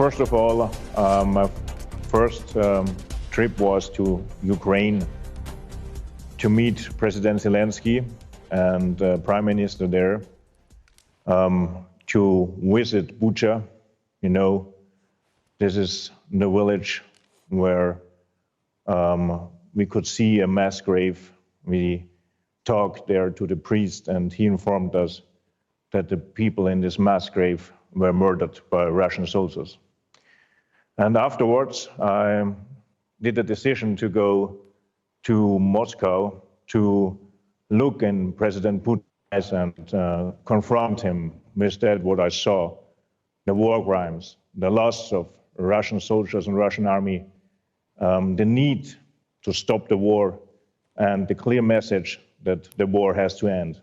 First of all, my first trip was to Ukraine to meet President Zelensky and Prime Minister there, to visit Bucha. You know, this is the village where we could see a mass grave. We talked there to the priest, and he informed us that the people in this mass grave were murdered by Russian soldiers. And afterwards, I did a decision to go to Moscow to look in President Putin's eyes and confront him with that, what I saw, the war crimes, the loss of Russian soldiers and Russian army, the need to stop the war, and the clear message that the war has to end.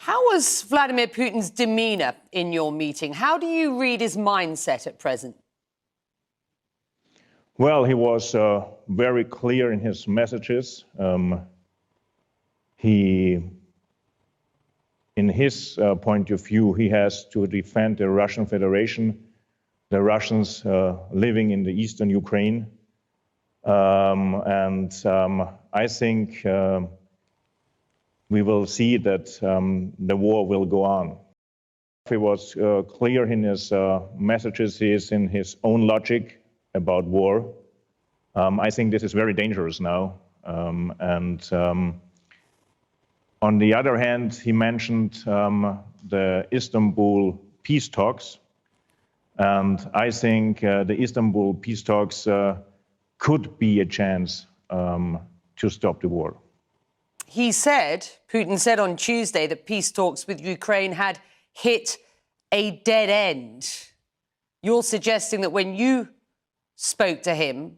How was Vladimir Putin's demeanor in your meeting? How do you read his mindset at present? Well, he was very clear in his messages. In his point of view, he has to defend the Russian Federation, the Russians living in the eastern Ukraine. I think we will see that the war will go on. He was clear in his messages. He is in his own logic about war. I think this is very dangerous now. On the other hand, he mentioned the Istanbul peace talks. And I think the Istanbul peace talks could be a chance to stop the war. Putin said on Tuesday that peace talks with Ukraine had hit a dead end. You're suggesting that when you spoke to him,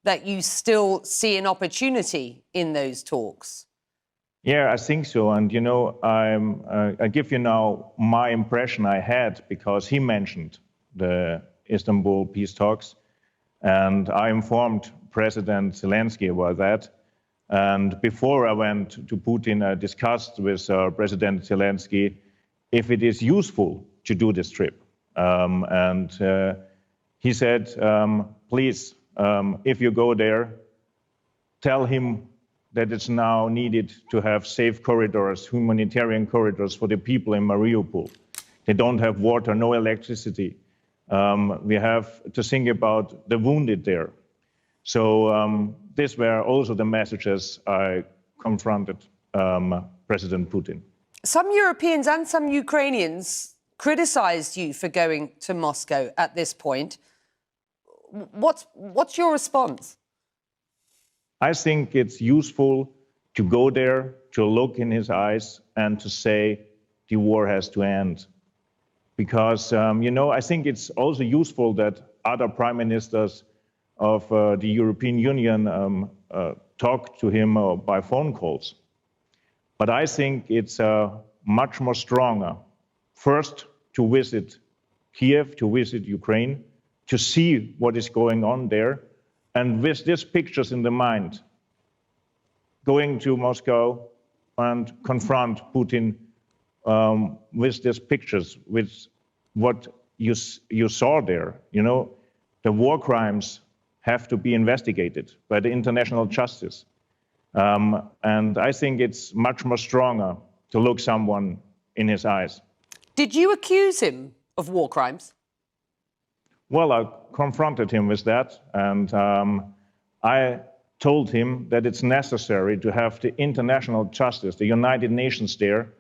that you still see an opportunity in those talks. Yeah, I think so. And, you know, I give you now my impression I had, because he mentioned the Istanbul peace talks. And I informed President Zelensky about that. And before I went to Putin, I discussed with President Zelensky if it is useful to do this trip. He said, please, if you go there, tell him that it's now needed to have safe corridors, humanitarian corridors for the people in Mariupol. They don't have water, no electricity. We have to think about the wounded there. So these were also the messages I confronted President Putin. Some Europeans and some Ukrainians criticized you for going to Moscow at this point. What's your response? I think it's useful to go there, to look in his eyes and to say the war has to end. Because, you know, I think it's also useful that other prime ministers of the European Union talk to him by phone calls. But I think it's much more stronger, first to visit Kiev, to visit Ukraine, to see what is going on there, and with these pictures in the mind, going to Moscow and confront Putin with these pictures, with what you saw there. You know, the war crimes have to be investigated by the international justice. And I think it's much more stronger to look someone in his eyes. Did you accuse him of war crimes? Well, I confronted him with that, and I told him that it's necessary to have the international justice, the United Nations there.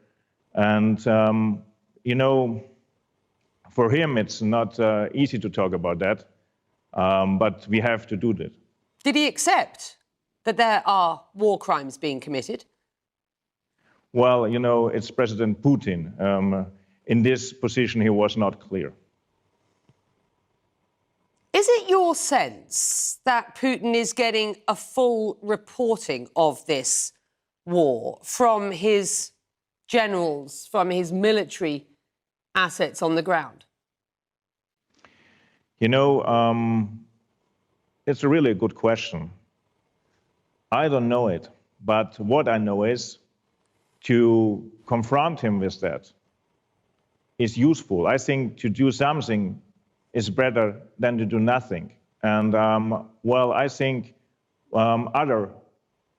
And, you know, for him, it's not easy to talk about that, but we have to do that. Did he accept that there are war crimes being committed? Well, you know, it's President Putin. In this position, he was not clear. Is it your sense that Putin is getting a full reporting of this war from his generals, from his military assets on the ground? You know, it's a really good question. I don't know it, but what I know is to confront him with that, is useful. I think to do something is better than to do nothing. And well, I think other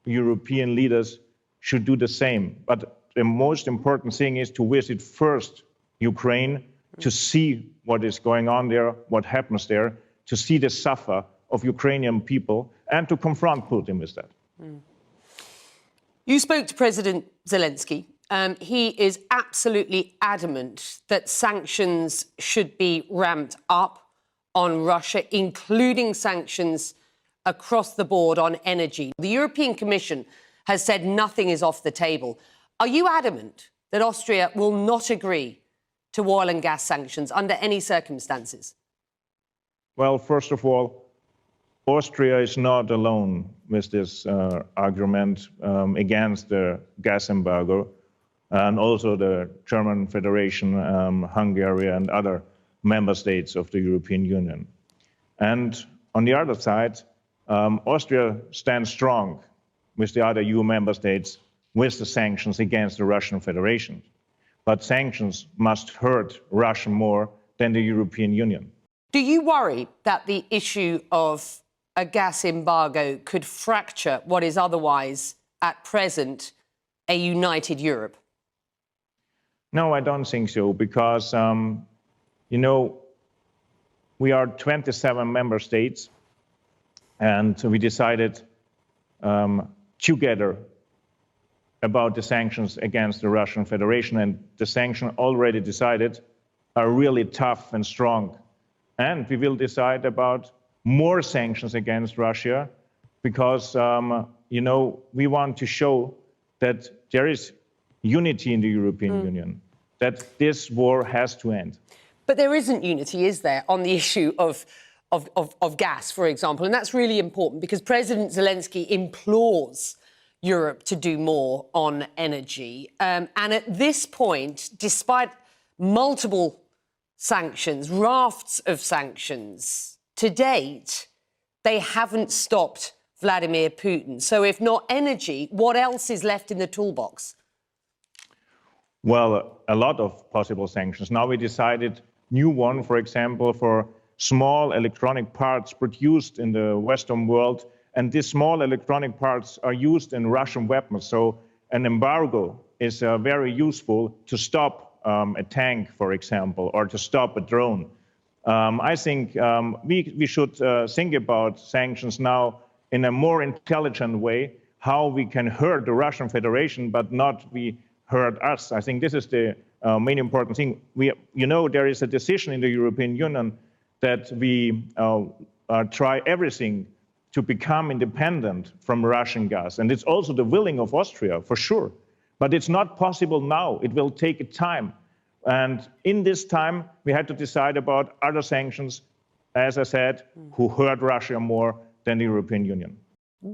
European leaders should do the same. But the most important thing is to visit first Ukraine, to see what is going on there, what happens there, to see the suffer of Ukrainian people, and to confront Putin with that. You spoke to President Zelensky. He is absolutely adamant that sanctions should be ramped up on Russia, including sanctions across the board on energy. The European Commission has said nothing is off the table. Are you adamant that Austria will not agree to oil and gas sanctions under any circumstances? Well, first of all, Austria is not alone with this argument against the gas embargo, and also the German Federation, Hungary, and other member states of the European Union. And on the other side, Austria stands strong with the other EU member states with the sanctions against the Russian Federation. But sanctions must hurt Russia more than the European Union. Do you worry that the issue of a gas embargo could fracture what is otherwise, at present, a united Europe? No, I don't think so, because, you know, we are 27 member states, and we decided together about the sanctions against the Russian Federation, and the sanctions already decided are really tough and strong. And we will decide about more sanctions against Russia because, you know, we want to show that there is unity in the European Union, that this war has to end. But there isn't unity, is there, on the issue of gas, for example? And that's really important because President Zelensky implores Europe to do more on energy. And at this point, despite multiple sanctions, rafts of sanctions, to date, they haven't stopped Vladimir Putin. So if not energy, what else is left in the toolbox? Well, a lot of possible sanctions. Now we decided new one, for example, for small electronic parts produced in the Western world. And these small electronic parts are used in Russian weapons. So an embargo is very useful to stop a tank, for example, or to stop a drone. I think we should think about sanctions now in a more intelligent way, how we can hurt the Russian Federation, but not we hurt us. I think this is the main important thing. You know, there is a decision in the European Union that we try everything to become independent from Russian gas. And it's also the willing of Austria, for sure. But it's not possible now. It will take time. And in this time, we had to decide about other sanctions, as I said, who hurt Russia more than the European Union.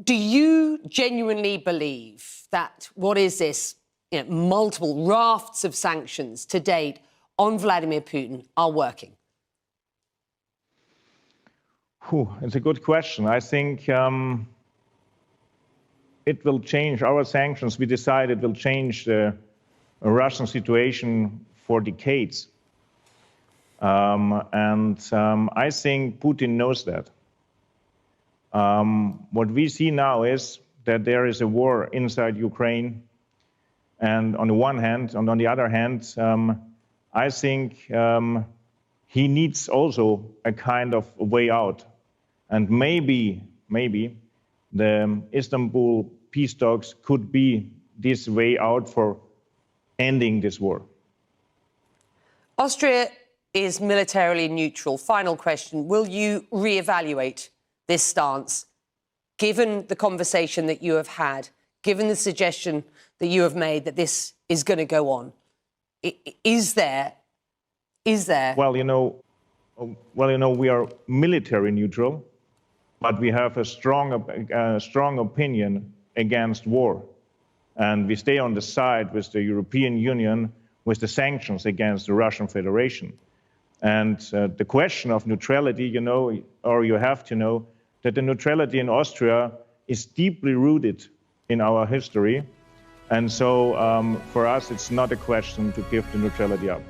Do you genuinely believe that what is this, multiple rafts of sanctions to date on Vladimir Putin are working? It's a good question. I think it will change our sanctions. We decided it will change the Russian situation for decades. I think Putin knows that. What we see now is that there is a war inside Ukraine. And on the one hand, and on the other hand, I think he needs also a kind of way out. And maybe the Istanbul peace talks could be this way out for ending this war. Austria is militarily neutral. Final question. Will you reevaluate this stance, given the conversation that you have had, given the suggestion that you have made that this is going to go on? Is there? Well, you know, we are military neutral, but we have a strong opinion against war. And we stay on the side with the European Union with the sanctions against the Russian Federation. And the question of neutrality, you know, or you have to know that the neutrality in Austria is deeply rooted in our history. And so for us, it's not a question to give the neutrality up.